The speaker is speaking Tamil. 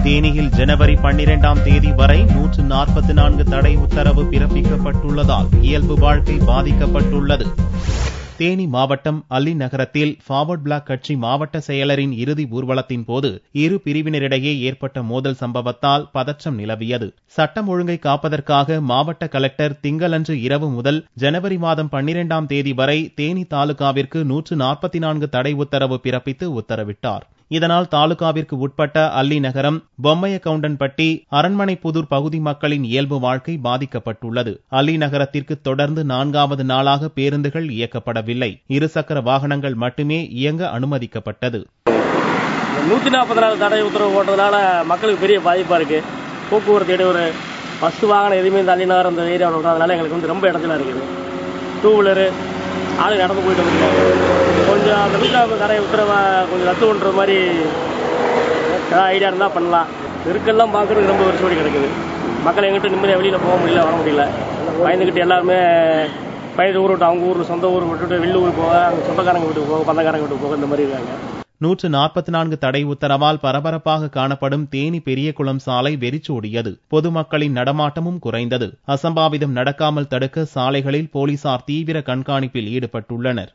தேனியில் ஜனவரி 12ஆம் தேதி வரை 144 தடை உத்தரவு பிறப்பிக்கப்பட்டுள்ளதால் இயல்பு வாழ்க்கை பாதிக்கப்பட்டுள்ளது. தேனி மாவட்டம் அல்லி நகரத்தில் ஃபார்வர்ட் பிளாக் கட்சி மாவட்ட செயலரின் இறுதி ஊர்வலத்தின் போது இரு பிரிவினரிடையே ஏற்பட்ட மோதல் சம்பவத்தால் பதற்றம் நிலவியது. சட்டம் ஒழுங்கை காப்பதற்காக மாவட்ட கலெக்டர் திங்களன்று இரவு முதல் ஜனவரி மாதம் 12ஆம் தேதி வரை தேனி தாலுகாவிற்கு 144 தடை உத்தரவு பிறப்பித்து உத்தரவிட்டார். இதனால் தாலுகாவிற்கு உட்பட்ட அல்லி நகரம், பொம்மையக்கவுண்டன்பட்டி, அரண்மனைப்புதூர் பகுதி மக்களின் இயல்பு வாழ்க்கை பாதிக்கப்பட்டுள்ளது. அல்லி நகரத்திற்கு தொடர்ந்து 4வது நாளாக பேருந்துகள் இயக்கப்படவில்லை. இருசக்கர வாகனங்கள் மட்டுமே இயங்க அனுமதிக்கப்பட்டது. 144 தடை உத்தரவு போட்டதுனால மக்களுக்கு பெரிய பாதிப்பா இருக்கு. போக்குவரத்து இடையூறு, பஸ் வாகனம் எதுவுமே இந்த அல்லி நகரம் இந்த ஏரியாவில் விடுறதுனால எங்களுக்கு ரொம்ப இடத்துல இருக்குது. 2 வீலரு ஆளு நடந்து போயிட்டு வந்துருக்காங்க. கொஞ்சம் அந்த வீட்டில் தடை உத்தரவை கொஞ்சம் ரத்து பண்ணுற மாதிரி ஐடியா இருந்தால் பண்ணலாம். இருக்கெல்லாம் பார்க்குறதுக்கு ரொம்ப ஒரு சோடி கிடக்குது. மக்கள் எங்கிட்ட நிம்மதியாக வெளியில் போக முடியல, வர முடியல. பயந்துக்கிட்டு எல்லாருமே பயந்து ஊர் விட்டு அவங்க ஊர் சொந்த ஊர் விட்டுட்டு வெளியூர் போக, அங்கே சொந்தக்காரங்க வீட்டுக்கு போக, பந்தக்காரங்க வீட்டுக்கு போக, இந்த மாதிரி இருக்காங்க. 144 தடை உத்தரவால் பரபரப்பாக காணப்படும் தேனி பெரியகுளம் சாலை வெறிச்சோடியது. பொதுமக்களின் நடமாட்டமும் குறைந்தது. அசம்பாவிதம் நடக்காமல் தடுக்க சாலைகளில் போலீசார் தீவிர கண்காணிப்பில் ஈடுபட்டுள்ளனர்.